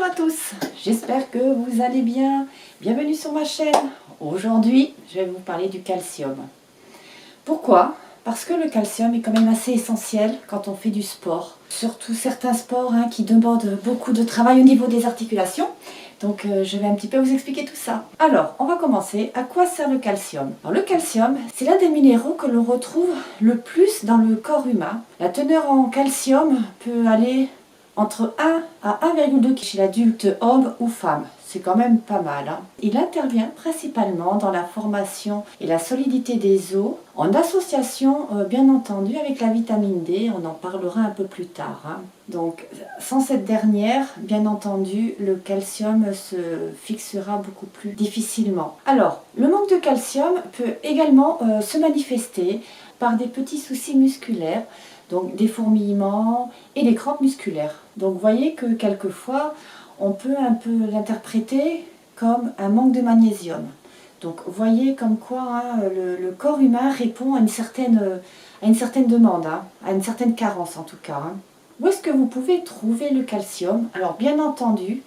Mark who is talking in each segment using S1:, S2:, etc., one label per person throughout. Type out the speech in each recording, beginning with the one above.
S1: à tous, j'espère que vous allez bien. Bienvenue sur ma chaîne. Aujourd'hui, je vais vous parler du calcium. Pourquoi? Parce que le calcium est quand même assez essentiel quand on fait du sport. Surtout certains sports qui demandent beaucoup de travail au niveau des articulations. Donc je vais un petit peu vous expliquer tout ça. Alors, on va commencer. À quoi sert le calcium? Alors, le calcium, c'est l'un des minéraux que l'on retrouve le plus dans le corps humain. La teneur en calcium peut aller entre 1 à 1,2 kg chez l'adulte homme ou femme. C'est quand même pas mal. Il intervient principalement dans la formation et la solidité des os, en association bien entendu avec la vitamine D, on en parlera un peu plus tard. Donc sans cette dernière, bien entendu, le calcium se fixera beaucoup plus difficilement. Alors, le manque de calcium peut également se manifester par des petits soucis musculaires, donc des fourmillements et des crampes musculaires. Donc vous voyez que quelquefois, on peut un peu l'interpréter comme un manque de magnésium. Donc vous voyez comme quoi le corps humain répond à une certaine demande, à une certaine carence en tout cas. Où est-ce que vous pouvez trouver le calcium? Alors bien entendu,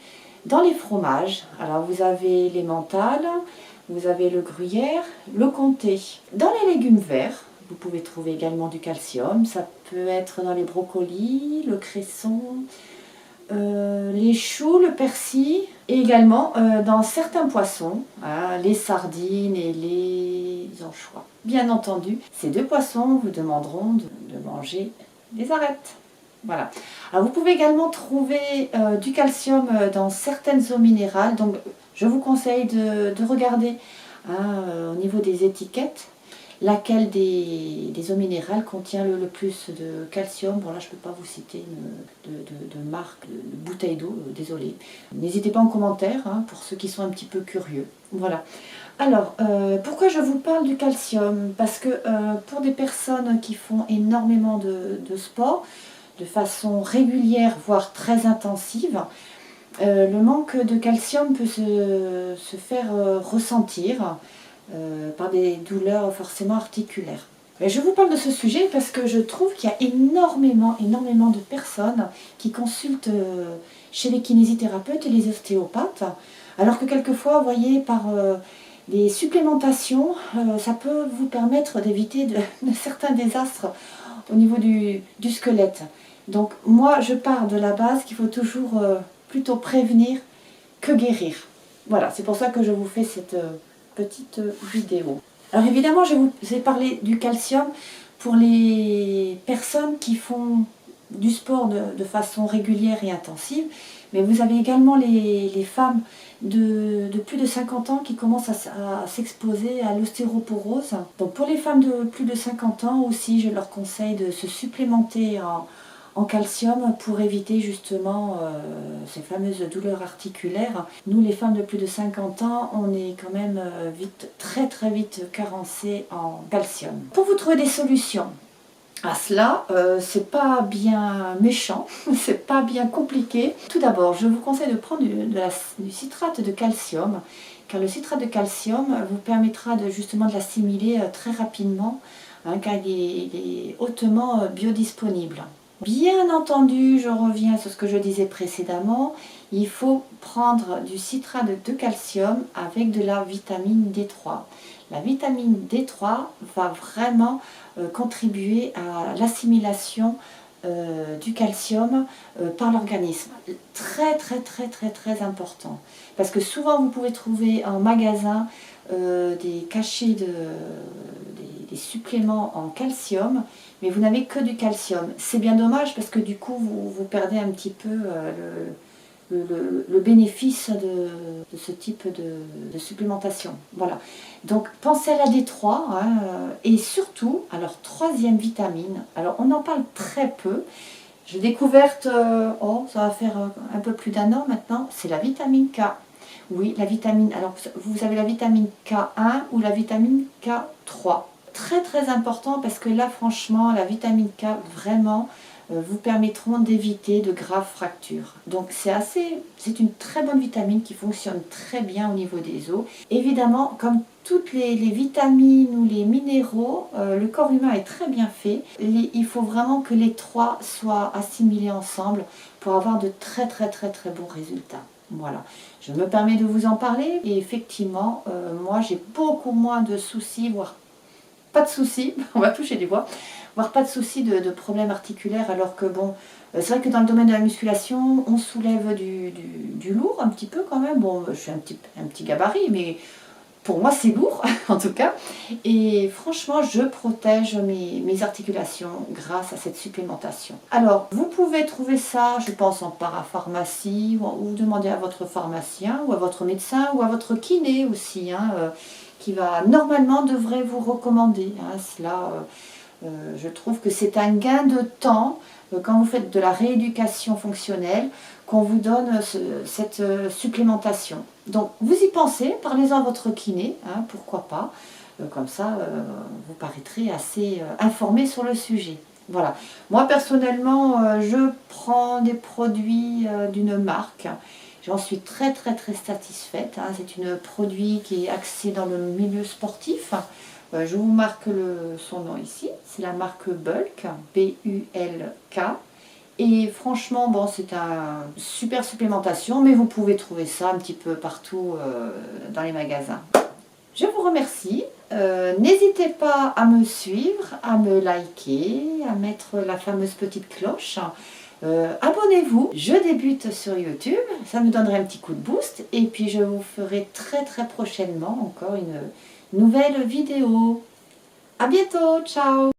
S1: dans les fromages. Alors vous avez l'emmental, vous avez le gruyère, le comté. Dans les légumes verts, vous pouvez trouver également du calcium. Ça peut être dans les brocolis, le cresson, les choux, le persil, et également dans certains poissons, les sardines et les anchois. Bien entendu, ces deux poissons vous demanderont de manger des arêtes. Voilà. Alors vous pouvez également trouver du calcium dans certaines eaux minérales. Donc je vous conseille de regarder au niveau des étiquettes laquelle des eaux minérales contient le plus de calcium. Bon là je ne peux pas vous citer de marque, de bouteille d'eau, désolé. N'hésitez pas en commentaire pour ceux qui sont un petit peu curieux. Voilà. Alors, pourquoi je vous parle du calcium? Parce que pour des personnes qui font énormément de sport, de façon régulière, voire très intensive, le manque de calcium peut se faire ressentir par des douleurs forcément articulaires. Et je vous parle de ce sujet parce que je trouve qu'il y a énormément de personnes qui consultent chez les kinésithérapeutes et les ostéopathes, alors que quelquefois, vous voyez, par les supplémentations, ça peut vous permettre d'éviter de certains désastres au niveau du squelette. Donc moi, je pars de la base qu'il faut toujours plutôt prévenir que guérir. Voilà, c'est pour ça que je vous fais cette petite vidéo. Alors évidemment, je vous ai parlé du calcium pour les personnes qui font du sport de façon régulière et intensive, mais vous avez également les femmes de plus de 50 ans qui commencent à s'exposer à l'ostéoporose. Donc pour les femmes de plus de 50 ans aussi, je leur conseille de se supplémenter en calcium pour éviter justement ces fameuses douleurs articulaires. Nous les femmes de plus de 50 ans, on est quand même très vite carencées en calcium. Pour vous trouver des solutions à cela, c'est pas bien méchant, c'est pas bien compliqué. Tout d'abord, je vous conseille de prendre du citrate de calcium, car le citrate de calcium vous permettra justement de l'assimiler très rapidement, car il est hautement biodisponible. Bien entendu, je reviens sur ce que je disais précédemment, il faut prendre du citrate de calcium avec de la vitamine D3. La vitamine D3 va vraiment contribuer à l'assimilation du calcium par l'organisme. Très important. Parce que souvent vous pouvez trouver en magasin des cachets des suppléments en calcium, mais vous n'avez que du calcium. C'est bien dommage parce que du coup vous perdez un petit peu le bénéfice de ce type de supplémentation. Voilà. Donc pensez à la D3 et surtout, alors troisième vitamine, alors on en parle très peu. J'ai découverte, ça va faire un peu plus d'1 an maintenant, c'est la vitamine K. Oui, la vitamine, alors vous avez la vitamine K1 ou la vitamine K3. Très important parce que là franchement la vitamine K vraiment vous permettront d'éviter de graves fractures. Donc c'est une très bonne vitamine qui fonctionne très bien au niveau des os. Évidemment, comme toutes les vitamines ou les minéraux, le corps humain est très bien fait. Il faut vraiment que les trois soient assimilés ensemble pour avoir de très bons résultats. Voilà, je me permets de vous en parler et effectivement, moi j'ai beaucoup moins de soucis, voire pas de soucis, on va toucher du bois, voire pas de soucis de problèmes articulaires, alors que bon, c'est vrai que dans le domaine de la musculation, on soulève du lourd un petit peu quand même. Bon, je suis un petit gabarit, mais pour moi c'est lourd en tout cas. Et franchement, je protège mes articulations grâce à cette supplémentation. Alors, vous pouvez trouver ça, je pense, en parapharmacie, ou demander à votre pharmacien, ou à votre médecin, ou à votre kiné aussi, hein, qui va normalement devrait vous recommander. Hein, cela, je trouve que c'est un gain de temps quand vous faites de la rééducation fonctionnelle qu'on vous donne cette supplémentation. Donc vous y pensez, parlez-en à votre kiné, hein, pourquoi pas, comme ça vous paraîtrez assez informé sur le sujet. Voilà. Moi personnellement, je prends des produits d'une marque. J'en suis très satisfaite. Hein. C'est un produit qui est axé dans le milieu sportif. Je vous marque son nom ici. C'est la marque Bulk, B-U-L-K. Et franchement, bon, c'est une super supplémentation, mais vous pouvez trouver ça un petit peu partout dans les magasins. Je vous remercie. N'hésitez pas à me suivre, à me liker, à mettre la fameuse petite cloche. Abonnez-vous, je débute sur YouTube, ça me donnerait un petit coup de boost. Et puis je vous ferai très prochainement encore une nouvelle vidéo. À bientôt, ciao!